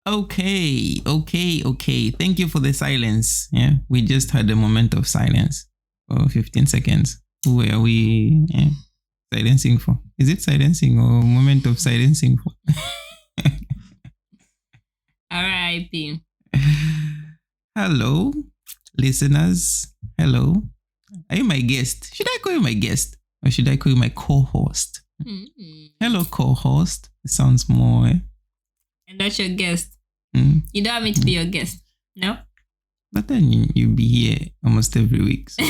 Okay. Thank you for the silence. Yeah, we just had a moment of silence for 15 seconds. Who are we silencing for? Is it silencing or moment of silencing for? R.I.P. Hello, listeners. Hello. Are you my guest? Should I call you my guest? Or should I call you my co-host? Hello, co-host. It sounds more... And that's your guest. You don't want me to be your guest, no? But then you'll be here almost every week. So.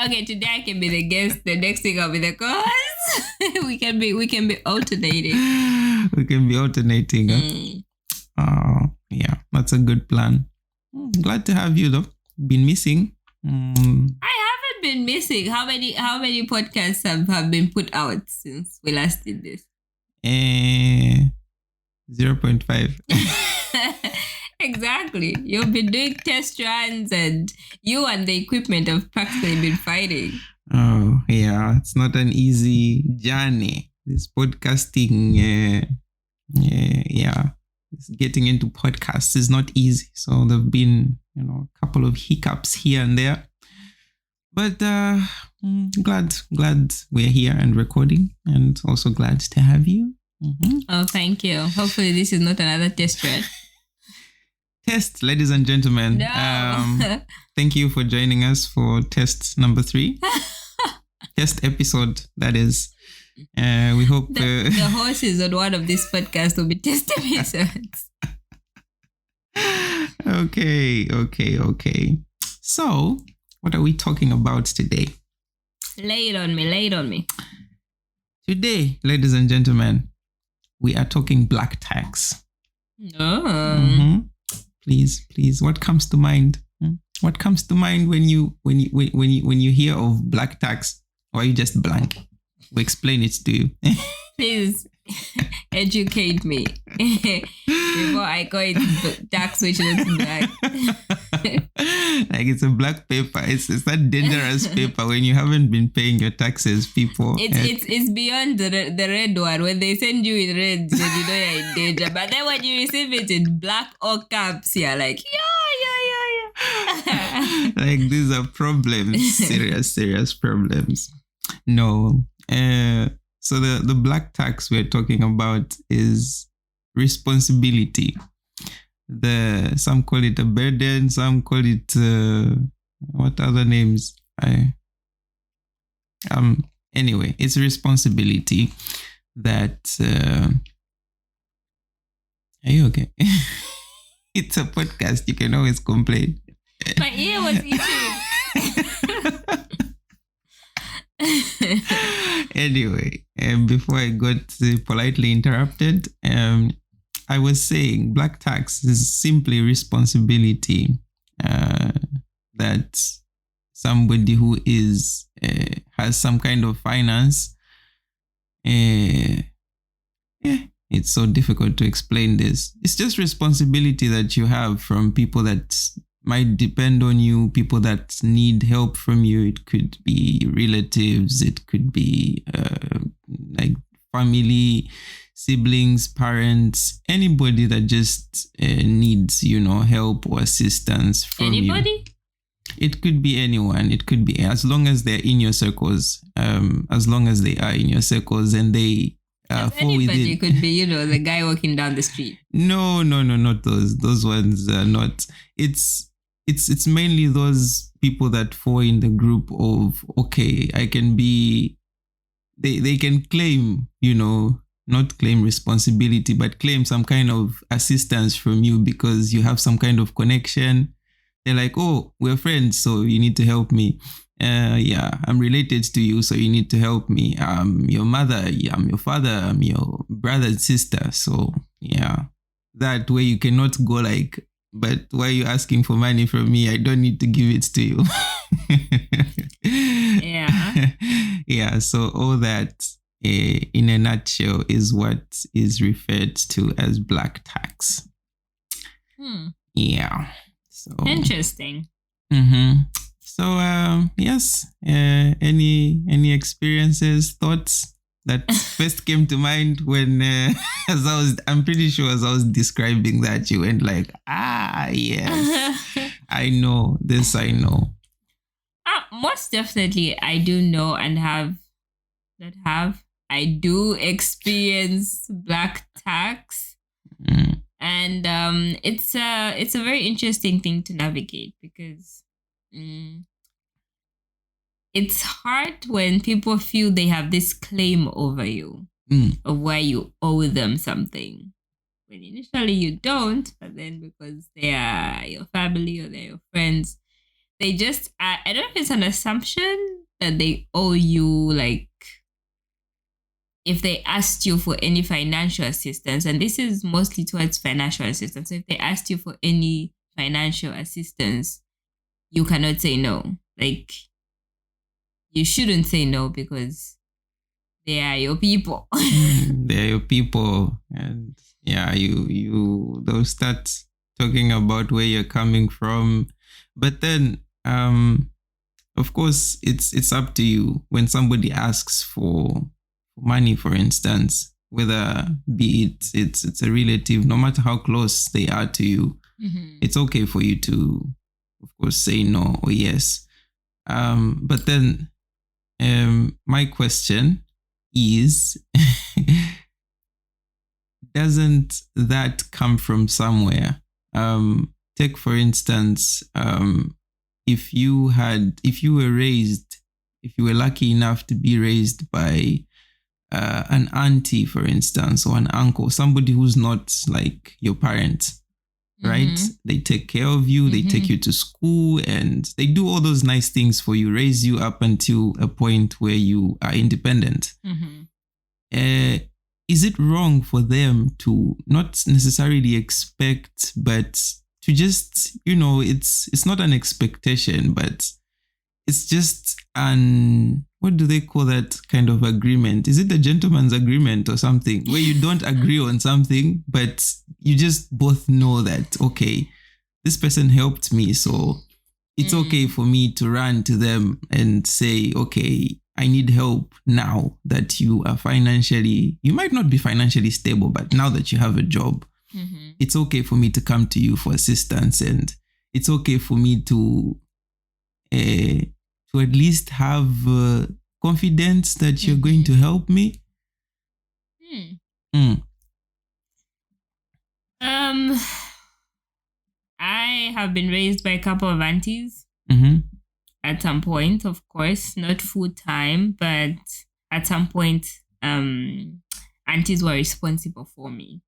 Okay, today I can be the guest. The next week I'll be the co-host. we can be alternating. We can be alternating. Yeah, that's a good plan. Glad to have you though. Been missing. I haven't been missing. How many podcasts have been put out since we last did this? 0.5. Exactly. You've been doing test runs and you and the equipment have practically been fighting. Oh, yeah. It's not an easy journey. This podcasting, getting into podcasts is not easy. So there've been, a couple of hiccups here and there. But glad we're here and recording, and also glad to have you. Mm-hmm. Oh, thank you. Hopefully this is not another test run. Test, ladies and gentlemen. No. Thank you for joining us for test number 3. Test episode, that is. We hope... The horses on one of these podcasts will be test episodes. Okay. So, what are we talking about today? Lay it on me. Today, ladies and gentlemen, we are talking black tax. Oh. Mm-hmm. Please, what comes to mind? What comes to mind when you hear of black tax? Or are you just blank? We'll explain it to you. Please educate me before I call it tax which looks black. Like it's a black paper. It's that dangerous paper when you haven't been paying your taxes, people. It's beyond the red one. When they send you in red, then you know you're in danger. But then when you receive it in black or caps, you're like, yeah. Like these are problems. Serious problems. No. So the black tax we're talking about is responsibility. Some call it a burden, some call it what other names? Anyway, it's responsibility that are you okay? It's a podcast, you can always complain. My ear was itching. Anyway, before I got politely interrupted, I was saying black tax is simply responsibility that somebody who is has some kind of finance. It's so difficult to explain this. It's just responsibility that you have from people that might depend on you, people that need help from you. It could be relatives, it could be like family, siblings, parents, anybody that just needs, help or assistance from anybody? You. It could be anyone. It could be as long as they're in your circles, as long as they are in your circles and they fall within. Anybody could be, the guy walking down the street. No, not those. Those ones are not. It's mainly those people that fall in the group of, okay, I can be, they can claim, not claim responsibility, but claim some kind of assistance from you because you have some kind of connection. They're like, oh, we're friends, so you need to help me. I'm related to you, so you need to help me. I'm your mother, I'm your father, I'm your brother and sister. So yeah, that way you cannot go like, but why are you asking for money from me? I don't need to give it to you. Yeah. Yeah, so all that in a nutshell is what is referred to as black tax. Yeah. So interesting. Mm-hmm. So yes, any experiences, thoughts that first came to mind when, I'm pretty sure as I was describing that, you went like, yes, I know this, I know. Most definitely, I do know and I do experience black tax. Mm. And it's a very interesting thing to navigate because it's hard when people feel they have this claim over you of why you owe them something. When initially you don't, but then because they are your family or they're your friends, they just, I don't know if it's an assumption that they owe you, like, if they asked you for any financial assistance, and this is mostly towards financial assistance. So if they asked you for any financial assistance, you cannot say no. Like, you shouldn't say no because they are your people. They are your people. And yeah, they'll start talking about where you're coming from. But then, of course, it's up to you when somebody asks for money, for instance, whether be it's a relative, no matter how close they are to you, it's okay for you to, of course, say no or yes. But then, my question is, doesn't that come from somewhere? Take for instance, if you were lucky enough to be raised by an auntie, for instance, or an uncle, somebody who's not like your parents, right? They take care of you, they take you to school, and they do all those nice things for you, raise you up until a point where you are independent. Is it wrong for them to not necessarily expect, but to just, it's not an expectation, but it's just what do they call that kind of agreement? Is it a gentleman's agreement or something where you don't agree on something, but you just both know that, okay, this person helped me, so it's okay for me to run to them and say, okay, I need help now that you might not be financially stable, but now that you have a job, it's okay for me to come to you for assistance, and it's okay for me to at least have confidence that you're going to help me. I have been raised by a couple of aunties at some point, of course, not full time, but at some point, aunties were responsible for me.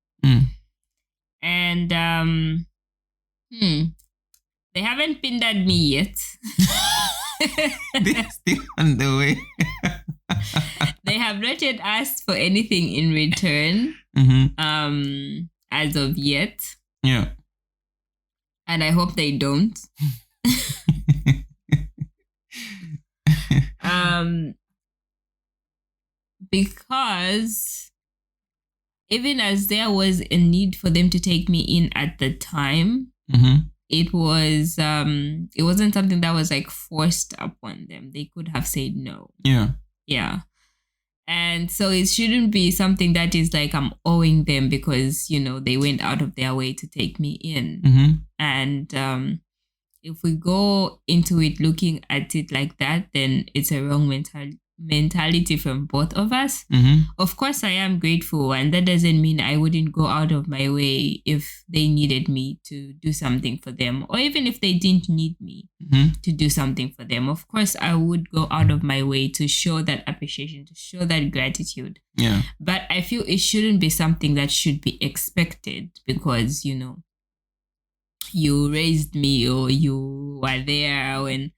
And they haven't pinned at me yet. They're still on the way. They have not yet asked for anything in return, as of yet. Yeah. And I hope they don't. Because even as there was a need for them to take me in at the time, it wasn't something that was like forced upon them. They could have said no. Yeah. And so it shouldn't be something that is like I'm owing them because, they went out of their way to take me in. And if we go into it looking at it like that, then it's a wrong mentality from both of us. Of course, I am grateful, and that doesn't mean I wouldn't go out of my way if they needed me to do something for them, or even if they didn't need me to do something for them. Of course, I would go out of my way to show that appreciation, to show that gratitude. Yeah. But I feel it shouldn't be something that should be expected because, you raised me or you were there when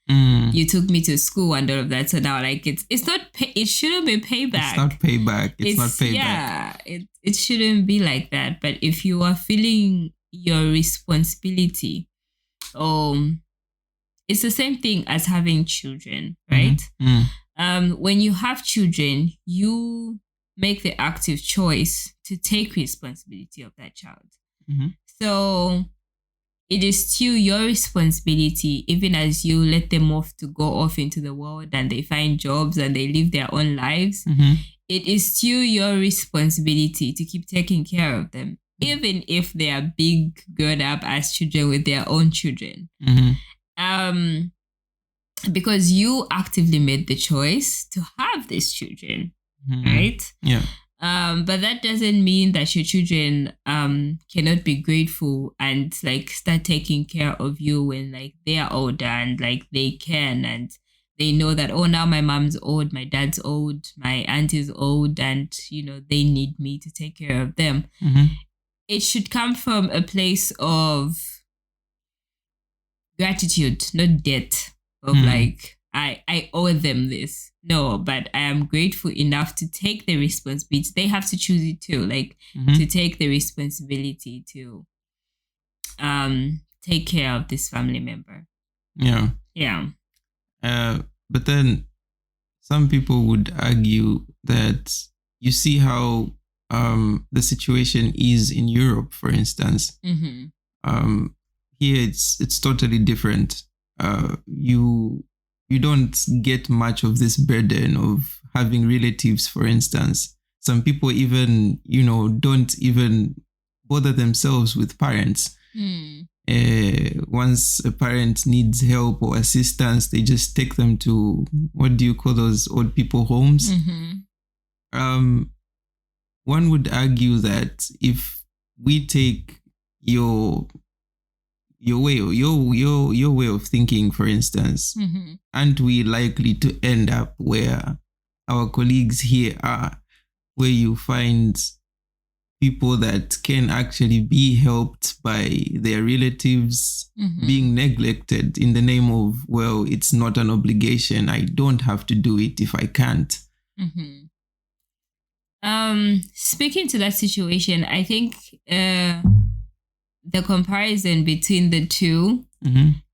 you took me to school and all of that. So now, like, it shouldn't be payback. It's not payback. It's not payback. Yeah, it shouldn't be like that. But if you are feeling your responsibility, it's the same thing as having children, right? When you have children, you make the active choice to take responsibility of that child. So it is still your responsibility, even as you let them off to go off into the world and they find jobs and they live their own lives. it is still your responsibility to keep taking care of them, even if they are big, grown up as children with their own children. Because you actively made the choice to have these children, right? Yeah. But that doesn't mean that your children cannot be grateful and like start taking care of you when like they are older and like they can and they know that, oh, now my mom's old, my dad's old, my aunt is old, and you know they need me to take care of them. It should come from a place of gratitude, not debt. Of like, I owe them this. No, but I am grateful enough to take the responsibility. They have to choose it too, like to take the responsibility to take care of this family member. Yeah. Yeah. But then some people would argue that you see how the situation is in Europe, for instance. Here it's totally different. You don't get much of this burden of having relatives, for instance. Some people even, don't even bother themselves with parents. Once a parent needs help or assistance, they just take them to, what do you call those old people homes? One would argue that if we take your way of thinking, for instance, aren't we likely to end up where our colleagues here are, where you find people that can actually be helped by their relatives being neglected in the name of, well, it's not an obligation, I don't have to do it if I can't. Speaking to that situation, I think the comparison between the two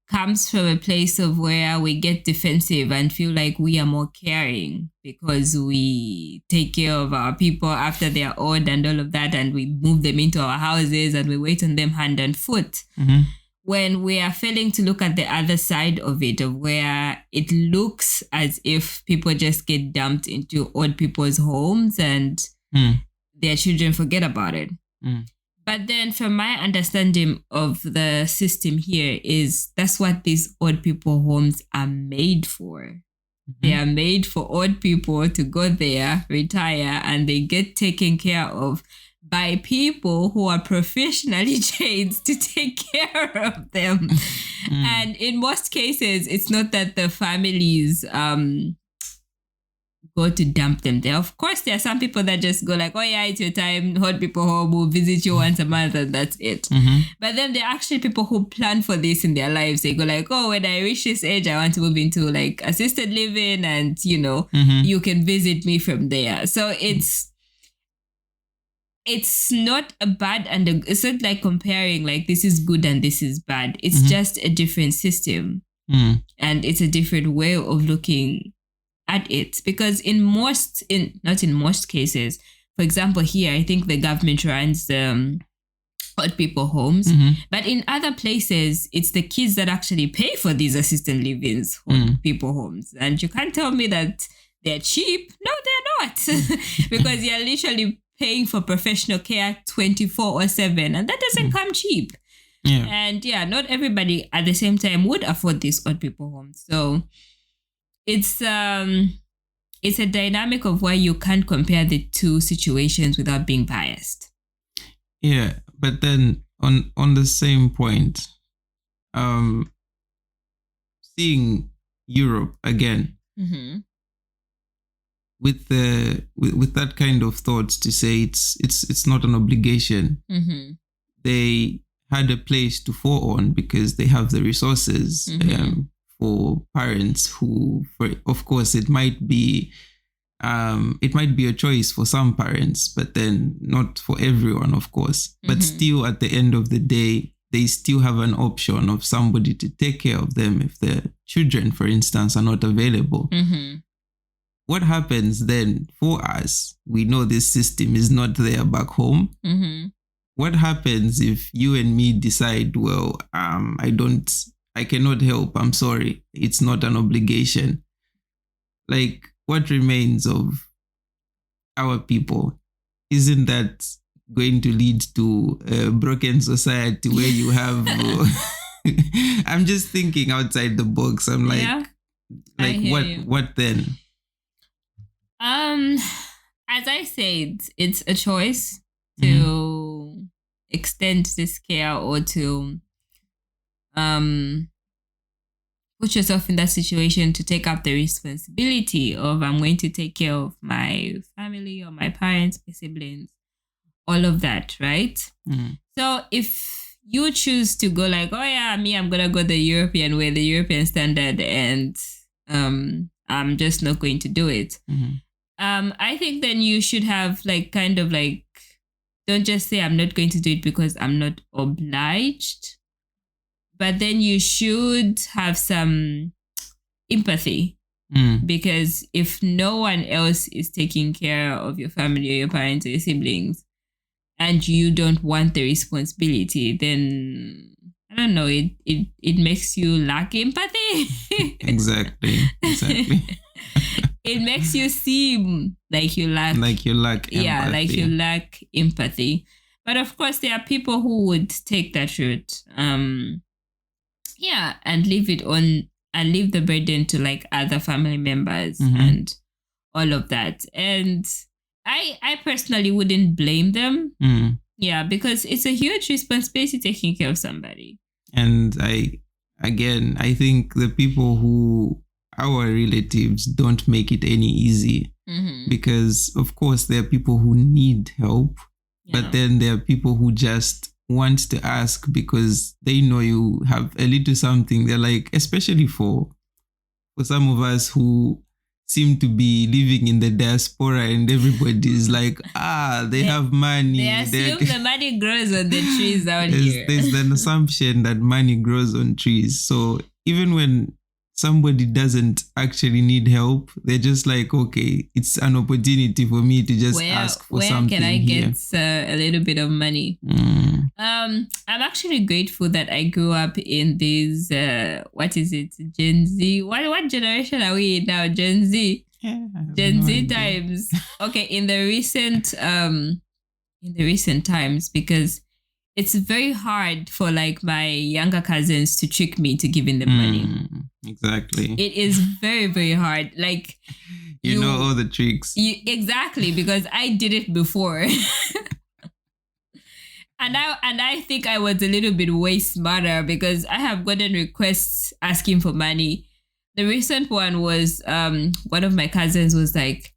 comes from a place of where we get defensive and feel like we are more caring because we take care of our people after they are old and all of that, and we move them into our houses and we wait on them hand and foot. When we are failing to look at the other side of it, of where it looks as if people just get dumped into old people's homes and their children forget about it. But then from my understanding of the system here is that's what these old people homes are made for. They are made for old people to go there, retire, and they get taken care of by people who are professionally trained to take care of them. And in most cases, it's not that the families go to dump them there. Of course, there are some people that just go like, oh yeah, it's your time, old people home, we'll visit you once a month and that's it. But then there are actually people who plan for this in their lives. They go like, oh, when I reach this age, I want to move into like assisted living and, you can visit me from there. So it's not a bad and it's not like comparing like this is good and this is bad. It's just a different system. And it's a different way of looking at it, because not in most cases, for example, here I think the government runs the old people homes, but in other places it's the kids that actually pay for these assisted livings old people homes, and you can't tell me that they're cheap. No, they're not. Because you're literally paying for professional care 24/7, and that doesn't come cheap. And not everybody at the same time would afford these old people homes. So it's a dynamic of why you can't compare the two situations without being biased. Yeah, but then on the same point, seeing Europe again with that kind of thought to say it's not an obligation. They had a place to fall on because they have the resources. For parents who, of course, it might be a choice for some parents, but then not for everyone, of course. But still, at the end of the day, they still have an option of somebody to take care of them if the children, for instance, are not available. What happens then for us? We know this system is not there back home. What happens if you and me decide, well, I cannot help, I'm sorry, it's not an obligation? Like, what remains of our people, isn't that going to lead to a broken society where you have... I'm just thinking outside the box. I'm like, what then? As I said, it's a choice to extend this care or to put yourself in that situation to take up the responsibility of I'm going to take care of my family or my parents, my siblings, all of that, right? So if you choose to go like, oh yeah, I'm gonna go the European way, the European standard, and I'm just not going to do it. I think then you should have like kind of like, don't just say I'm not going to do it because I'm not obliged. But then you should have some empathy because if no one else is taking care of your family or your parents or your siblings and you don't want the responsibility, then I don't know, it makes you lack empathy. Exactly. It makes you seem like you lack empathy. Yeah, like you lack empathy. But of course, there are people who would take that route. And leave it on and leave the burden to like other family members and all of that. And I personally wouldn't blame them. Yeah, because it's a huge responsibility taking care of somebody. And I think the people who our relatives don't make it any easy because of course there are people who need help, but then there are people who just want to ask because they know you have a little something. They're like, especially for some of us who seem to be living in the diaspora and everybody is like, they have money. They assume the money grows on the trees out here. There's an assumption that money grows on trees. So even when somebody doesn't actually need help, they're just like, okay, it's an opportunity for me to just ask for something. Where can I here. get a little bit of money? I'm actually grateful that I grew up in these, what is it, Gen Z? What generation are we in now? Gen Z? Yeah, Gen Z times. Okay, in the recent times, because it's very hard for like my younger cousins to trick me to giving them money. Exactly. It is very, very hard. Like you know all the tricks. Exactly, because I did it before. And I think I was a little bit way smarter because I have gotten requests asking for money. The recent one was one of my cousins was like,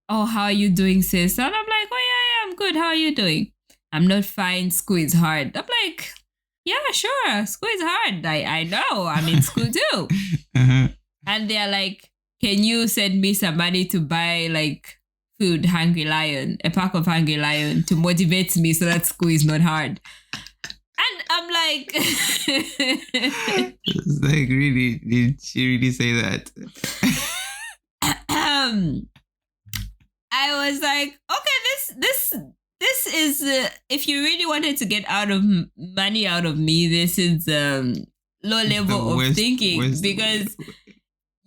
"Oh, how are you doing, sis?" And I'm like, "Oh yeah, I'm good. How are you doing?" "I'm not fine. School is hard." I'm like, "Yeah, sure. School is hard. I know. I'm in school too." And they're like, "Can you send me some money to buy like food, Hungry Lion, a pack of Hungry Lion to motivate me so that school is not hard?" And I'm like, it's like, really, did she really say that? I was like, okay, this is if you really wanted to get money out of me, this is low level of thinking because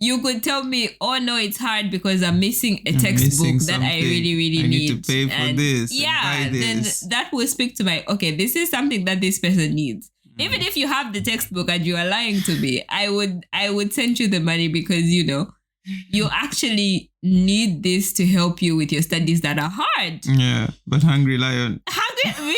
you could tell me, "Oh no, it's hard because I'm missing a textbook that I really, really need to pay for this." Yeah, then that will speak to my, okay, this is something that this person needs. Even if you have the textbook and you are lying to me, I would send you the money because you actually need this to help you with your studies that are hard. Yeah, but Hungry Lion. Really?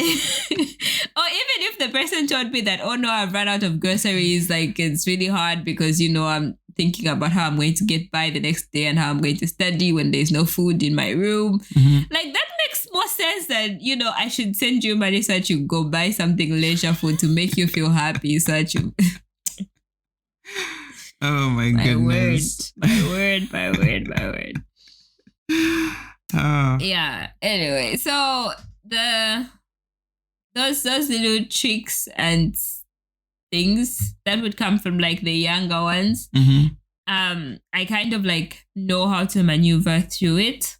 Or even if the person told me that, "Oh no, I've run out of groceries, like it's really hard because I'm thinking about how I'm going to get by the next day and how I'm going to study when there's no food in my room." Like that makes more sense than, I should send you money so that you go buy something leisure food to make you feel happy so that you... Oh my goodness. My word. Yeah. Anyway, so those little tricks and things that would come from like the younger ones, I kind of like know how to maneuver through it.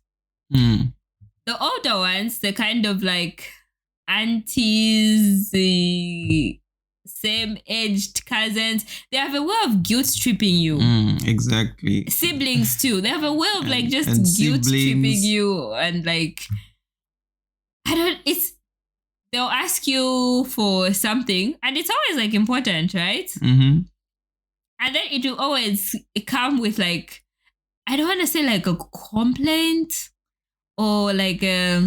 The older ones, the kind of like aunties, the same-aged cousins. They have a way of guilt-tripping you. Exactly. Siblings too. They have a way of like just and guilt-tripping siblings. you, and like they'll ask you for something, and it's always like important, right? Mm-hmm. And then it will always come with like, I don't want to say like a complaint or like let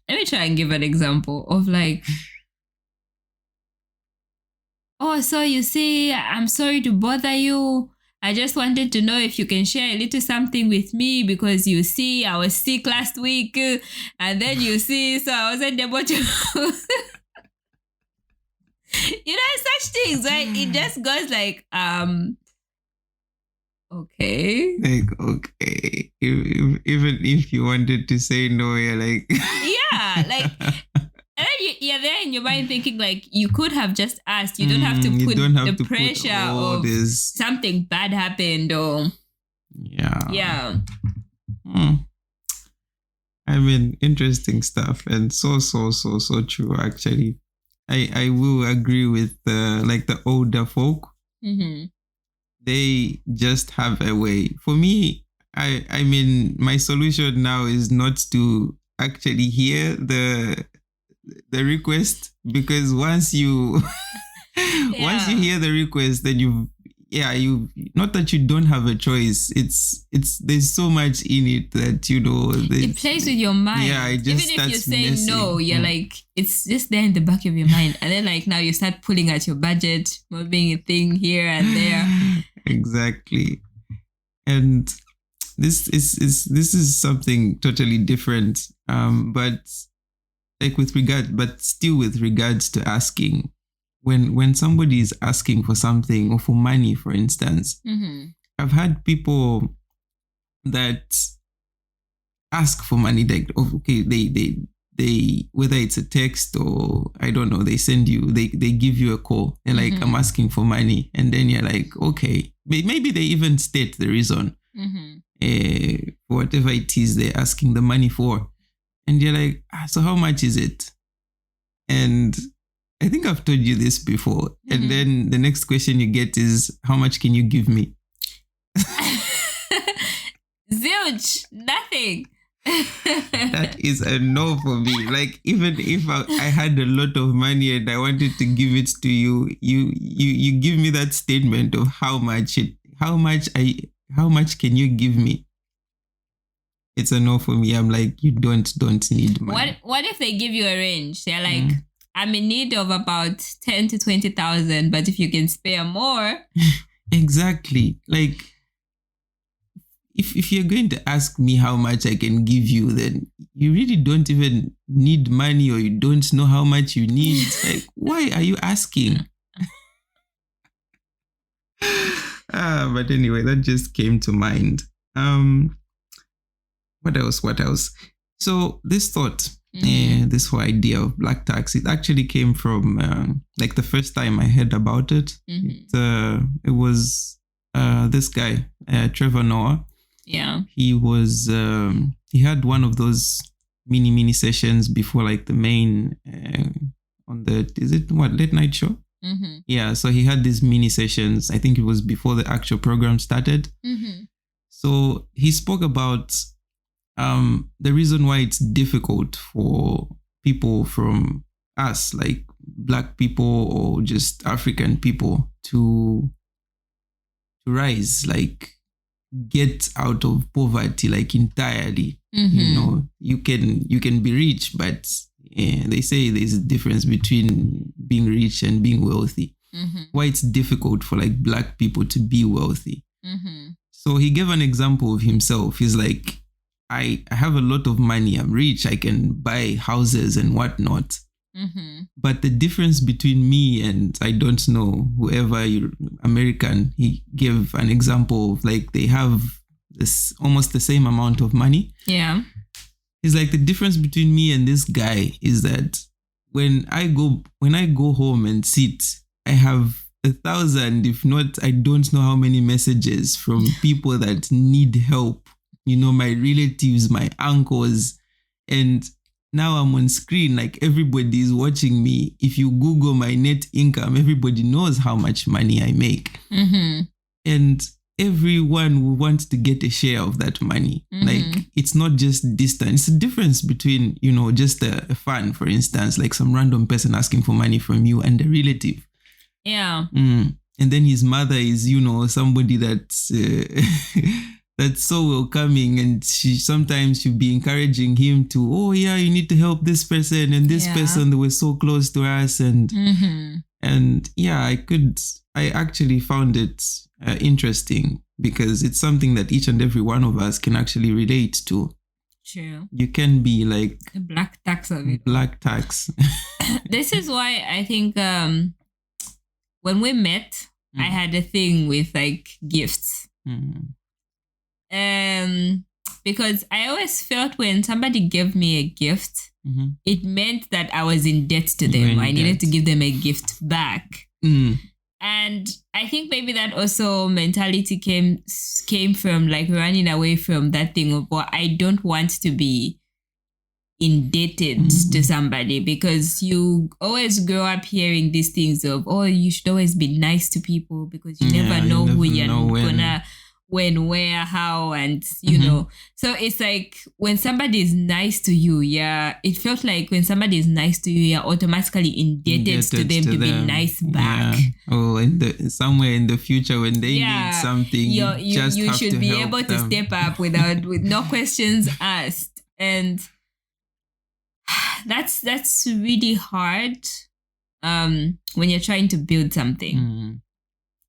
me try and give an example of like, oh, so you see, I'm sorry to bother you. I just wanted to know if you can share a little something with me because you see, I was sick last week, and then you see, so I wasn't able to. Such things, right? It just goes like, okay. Like, okay. Even if you wanted to say no, you're like... yeah, like... And then you're there in your mind thinking like you could have just asked. You don't have to put the pressure of this. Something bad happened or... Yeah. I mean, interesting stuff and so true, actually. I will agree with like the older folk. Mm-hmm. They just have a way. For me, I mean, my solution now is not to actually hear the request, because once you once you hear the request, then you not that you don't have a choice. It's there's so much in it that it plays with your mind. Yeah, it just even if you say messing. No, you're like, it's just there in the back of your mind, and then like now you start pulling at your budget, moving a thing here and there. Exactly. And this is something totally different. But like with regards to asking, when somebody is asking for something or for money, for instance, I've had people that ask for money, like, okay, they whether it's a text or I don't know, they send you, they give you a call and like, I'm asking for money, and then you're like, okay, maybe they even state the reason for whatever it is they're asking the money for. And you're like, so how much is it? And I think I've told you this before. And then the next question you get is, how much can you give me? Zilch, nothing. That is a no for me. Like, even if I had a lot of money and I wanted to give it to you, you give me that statement of how much can you give me? It's a no for me. I'm like, you don't need money. What if they give you a range? They're like, I'm in need of about 10 to 20,000, but if you can spare more. Exactly. Like, if you're going to ask me how much I can give you, then you really don't even need money, or you don't know how much you need. Like, why are you asking? But anyway, that just came to mind. What else? So this thought, this whole idea of black tax, it actually came from like the first time I heard about it. It was this guy, Trevor Noah. Yeah. He was he had one of those mini sessions before like the main on the, is it what, late night show? Yeah, so he had these mini sessions. I think it was before the actual program started. So he spoke about the reason why it's difficult for people from us, like black people or just African people, to rise, like get out of poverty, like entirely. You can be rich, but they say there's a difference between being rich and being wealthy. Why it's difficult for like black people to be wealthy. So he gave an example of himself. He's like, I have a lot of money, I'm rich, I can buy houses and whatnot. But the difference between me and, I don't know, whoever American, he gave an example of like they have this almost the same amount of money. Yeah. It's like the difference between me and this guy is that when I go home and sit, I have 1,000, if not, I don't know how many messages from people that need help. My relatives, my uncles, and now I'm on screen, like everybody is watching me. If you Google my net income, everybody knows how much money I make. Mm-hmm. And everyone will want to get a share of that money. Mm-hmm. Like, it's not just distance. It's a difference between, just a fan, for instance, like some random person asking for money from you and a relative. Yeah. And then his mother is, somebody that's that's so welcoming, and she'll be encouraging him to, oh yeah, you need to help this person and this person. They were so close to us, and and yeah, I actually found it interesting because it's something that each and every one of us can actually relate to. True. You can be like the black tax of it. Black tax. This is why I think when we met, I had a thing with like gifts. Because I always felt when somebody gave me a gift, it meant that I was in debt to them. I needed to give them a gift back. And I think maybe that also mentality came from like running away from that thing of, well, I don't want to be indebted to somebody, because you always grow up hearing these things of, oh, you should always be nice to people because you never know who you're gonna, when, where, how, and you know. So it's like when somebody is nice to you, it felt like when somebody is nice to you, you're automatically indebted to them to be nice back. Oh, somewhere in the future when they need something, you should be able to step up with no questions asked. And that's really hard when you're trying to build something.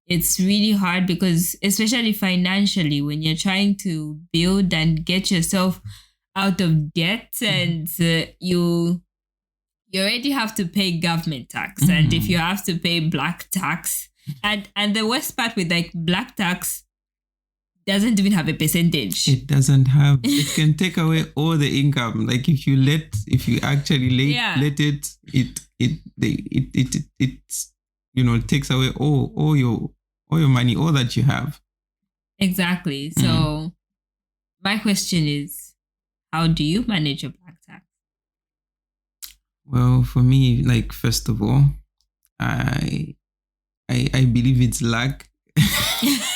It's really hard because, especially financially, when you're trying to build and get yourself out of debt, and you already have to pay government tax, and if you have to pay black tax, and the worst part with like black tax doesn't even have a percentage. It doesn't have. It can take away all the income. Like if you actually let it takes away all your money, all that you have. Exactly. So my question is, how do you manage your black tax? Well, for me, like, first of all, I believe it's luck.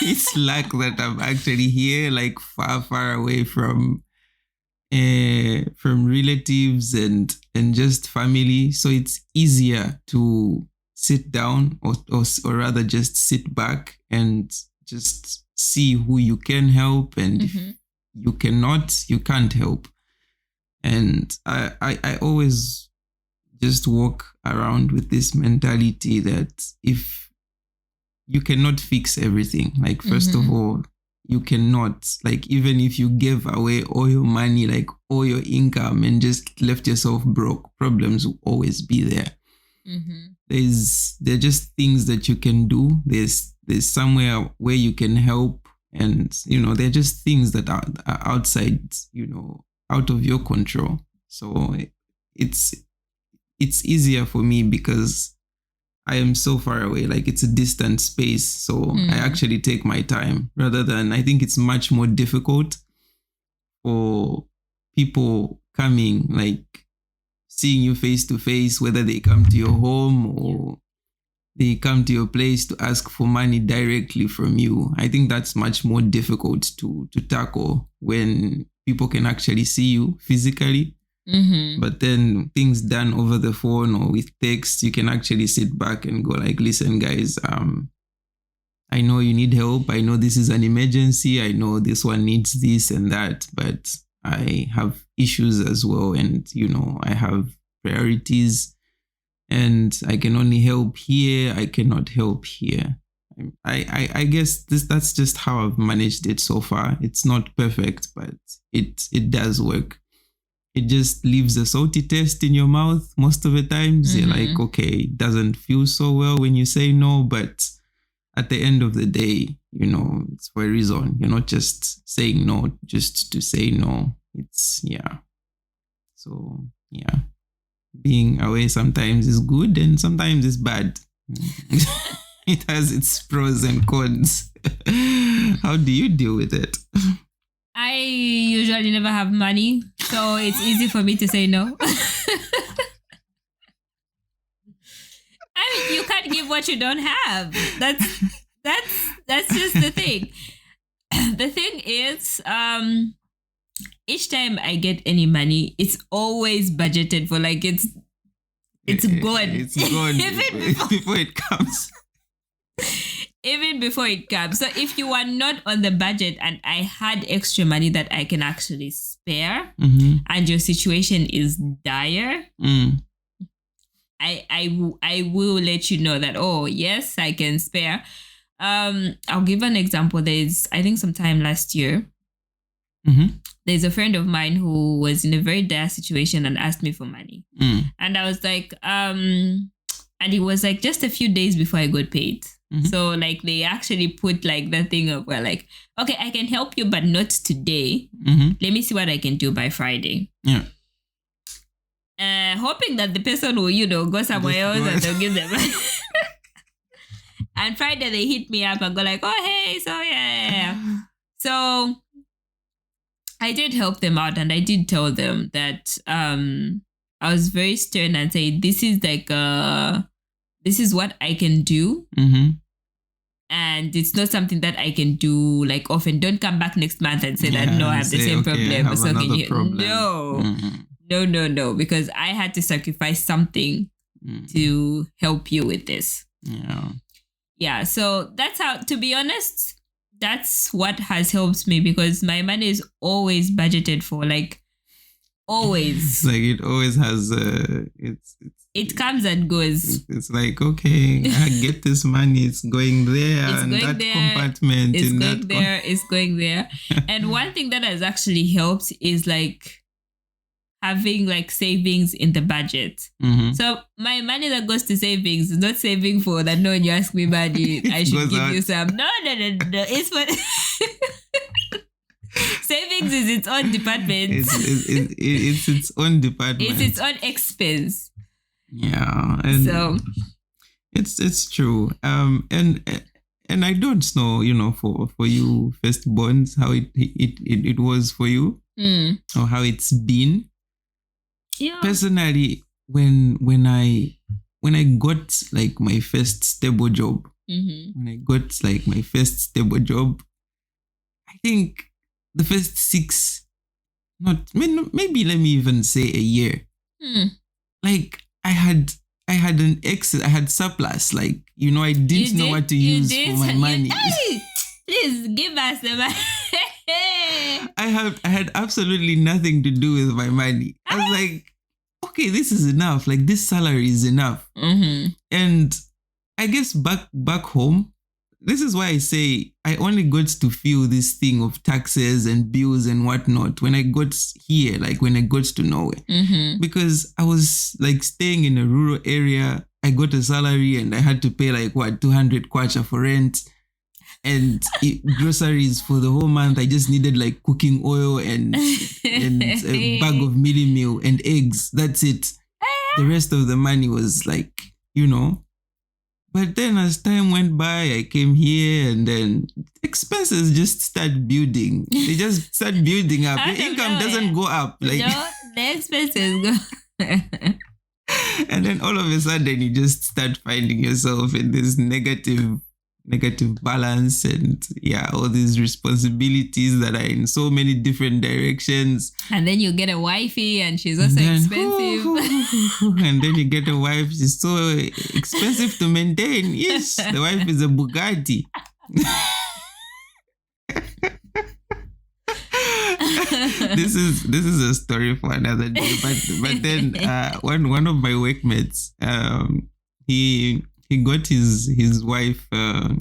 It's luck that I'm actually here, like far away from relatives and just family. So it's easier to sit down or rather just sit back and just see who you can help, and if you cannot, you can't help. And I always just walk around with this mentality that if you cannot fix everything, like first of all, you cannot, like, even if you gave away all your money, like all your income, and just left yourself broke, problems will always be there. There are just things that you can do. There's somewhere where you can help, and they're just things that are outside, out of your control. So it's easier for me because I am so far away, like it's a distant space. So I actually take my time, rather than, I think it's much more difficult for people coming, like seeing you face to face, whether they come to your home or they come to your place to ask for money directly from you. I think that's much more difficult to tackle when people can actually see you physically. But then things done over the phone or with text, you can actually sit back and go like, listen guys, I know you need help. I know this is an emergency. I know this one needs this and that, but I have issues as well. And, I have priorities, and I can only help here. I cannot help here. I guess that's just how I've managed it so far. It's not perfect, but it does work. It just leaves a salty taste in your mouth most of the times. You're like, okay, it doesn't feel so well when you say no, but at the end of the day, it's for a reason. You're not just saying no just to say no. So, being away sometimes is good and sometimes it's bad. It has its pros and cons. How do you deal with it? I usually never have money. So it's easy for me to say no. I mean, you can't give what you don't have. That's just the thing. The thing is, each time I get any money, it's always budgeted for. Like it's gone. It's gone before it comes. Even before it comes. So if you are not on the budget and I had extra money that I can actually spare, and your situation is dire, I will let you know that, oh yes, I can spare. I'll give an example. There's, I think sometime last year, there's a friend of mine who was in a very dire situation and asked me for money. And I was like, and it was like just a few days before I got paid. So like they actually put like that thing of where like, okay, I can help you, but not today. Let me see what I can do by Friday. Yeah. Hoping that the person will, go somewhere else and they'll give them money. And Friday they hit me up and go like, oh, hey, so yeah. So I did help them out and I did tell them that I was very stern and say, this is like, this is what I can do. And it's not something that I can do like often. Don't come back next month and say that, no, I have the same problem. So can you? No, because I had to sacrifice something to help you with this. Yeah, so that's how, to be honest, that's what has helped me because my money is always budgeted for, like always. Like it always has it comes and goes. It's like, okay, I get this money, it's going there, it's and going that there, compartment. It's going there, it's going there. And one thing that has actually helped is like having like savings in the budget. So my money that goes to savings is not saving for that. No, when you ask me money, I should give you some. No. It's for savings is its own department. It's its own department. It's its own expense. Yeah, and so it's true. And I don't know, for you firstborns, how it was for you, or how it's been. Yeah. Personally, when I got like my first stable job, I think the first 6, maybe let me even say a year. Like I had an excess, I had surplus. Like, I didn't know what to use for my money. Please give us the money. I had absolutely nothing to do with my money. I was like, okay, this is enough. Like this salary is enough. And I guess back home, this is why I say I only got to feel this thing of taxes and bills and whatnot when I got here, like when I got to Norway. Because I was like staying in a rural area. I got a salary and I had to pay like 200 kwacha for rent. And groceries for the whole month. I just needed like cooking oil and a bag of mealie meal and eggs. That's it. The rest of the money was like, But then as time went by, I came here and then expenses just start building. They just start building up. Your income doesn't go up. Like no, the expenses go. And then all of a sudden you just start finding yourself in this negative balance and all these responsibilities that are in so many different directions. And then you get a wifey and she's also expensive. And then you get a wife, she's so expensive to maintain. Yes, the wife is a Bugatti. This is a story for another day. But then one of my workmates, he got his wife a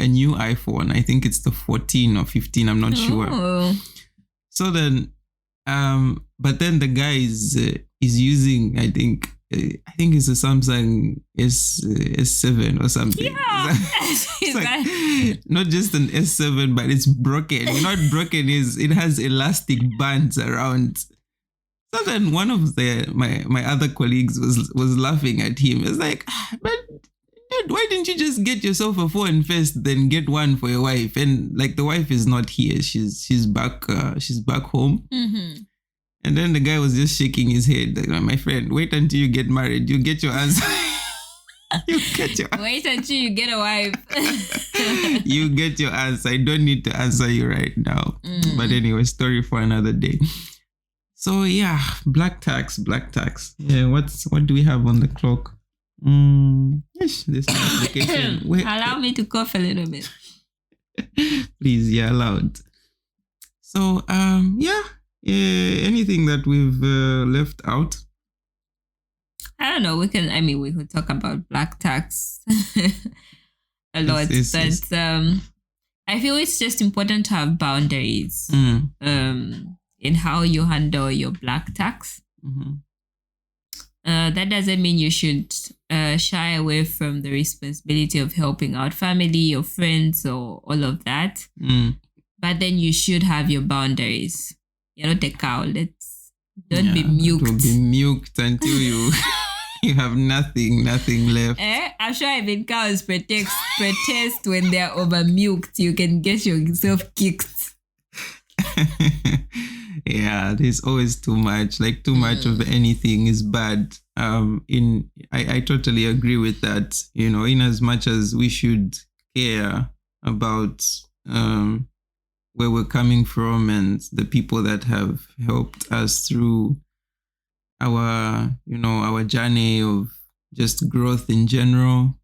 new iPhone. I think it's the 14 or 15. I'm not sure. So then, but then the guy is using, I think it's a Samsung S7 or something. Yeah. It's like, not just an S7, but it's broken. You know what broken is? It has elastic bands around. So then one of my other colleagues was laughing at him. It's like, but why didn't you just get yourself a phone first, then get one for your wife? And like the wife is not here. She's back home. Mm-hmm. And then the guy was just shaking his head. Like, my friend, wait until you get married. You get your answer. Wait until you get a wife. You get your answer. I don't need to answer you right now. But anyway, story for another day. So yeah, black tax. Yeah, what do we have on the clock? Yes, this application. Allow me to cough a little bit. Please, you're allowed. So anything that we've left out? I don't know. We could talk about black tax a lot, but I feel it's just important to have boundaries in how you handle your black tax. Mm-hmm. That doesn't mean you should shy away from the responsibility of helping out family or friends or all of that. But then you should have your boundaries. You're not a cow. Don't be milked. Don't be milked until you you have nothing left. I'm sure even cows protest when they're over milked. You can get yourself kicked. Yeah, there's always too much. Like too much of anything is bad. I totally agree with that. You know, in as much as we should care about where we're coming from and the people that have helped us through our journey of just growth in general.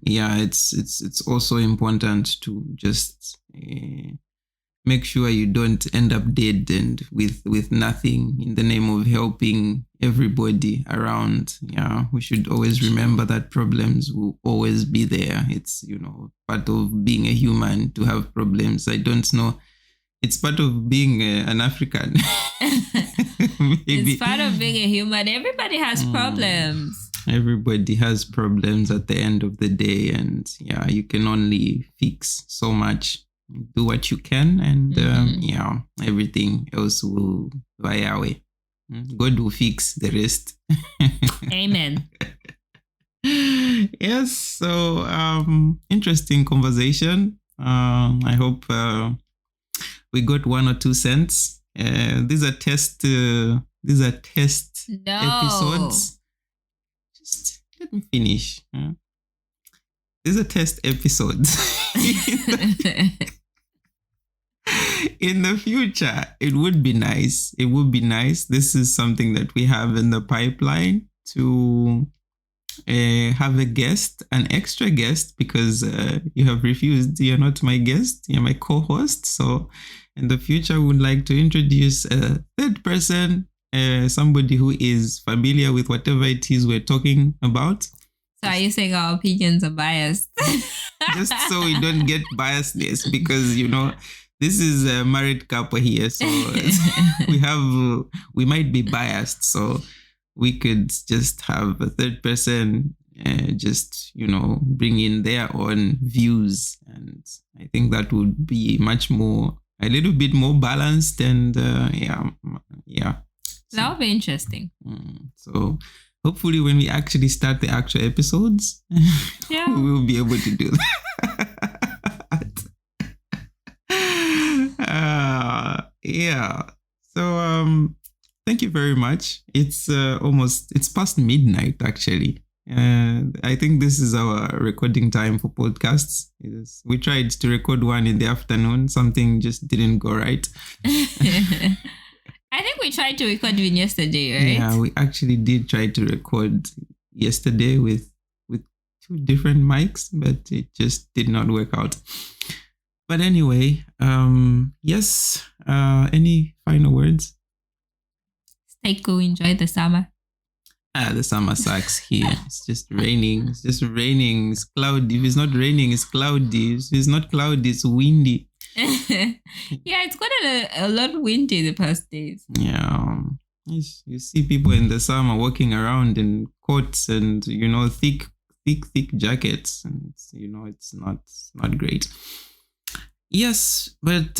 It's also important to just make sure you don't end up dead and with nothing in the name of helping everybody around. Yeah, we should always remember that problems will always be there. It's, part of being a human to have problems. I don't know. It's part of being an African. It's part of being a human. Everybody has problems. Everybody has problems at the end of the day. And yeah, you can only fix so much. Do what you can, and everything else will via way. God will fix the rest. Amen. Yes. So interesting conversation. I hope we got 1 or 2 cents. These are test episodes. Just let me finish. These are test episodes. In the future, it would be nice. This is something that we have in the pipeline to have a guest, an extra guest, because you have refused. You're not my guest. You're my co-host. So in the future, we would like to introduce a third person, somebody who is familiar with whatever it is we're talking about. So are you saying our opinions are biased? Just so we don't get biasness, because, this is a married couple here. So we might be biased. So we could just have a third person bring in their own views. And I think that would be a little bit more balanced. And yeah. That would be interesting. So hopefully when we actually start the actual episodes, we will be able to do that. So thank you very much. It's past midnight actually. I think this is our recording time for podcasts. We tried to record one in the afternoon. Something just didn't go right. I think we tried to record one yesterday, right? Yeah, we actually did try to record yesterday with 2 different mics, but it just did not work out. But anyway, yes. Any final words? Stay cool. Enjoy the summer. The summer sucks here. It's just raining. It's cloudy. If it's not raining, it's cloudy. If it's not cloudy, it's windy. Yeah, it's gotten a lot windy the past days. Yeah. You see people in the summer walking around in coats and, thick jackets. And, it's not great. Yes, but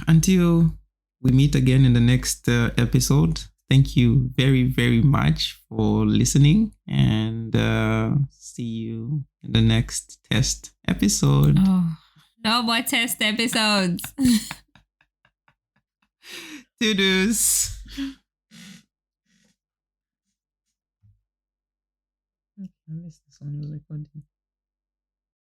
until we meet again in the next episode, thank you very, very much for listening. and see you in the next test episode. Oh, no more test episodes. Toodles. I missed this one. Was recording.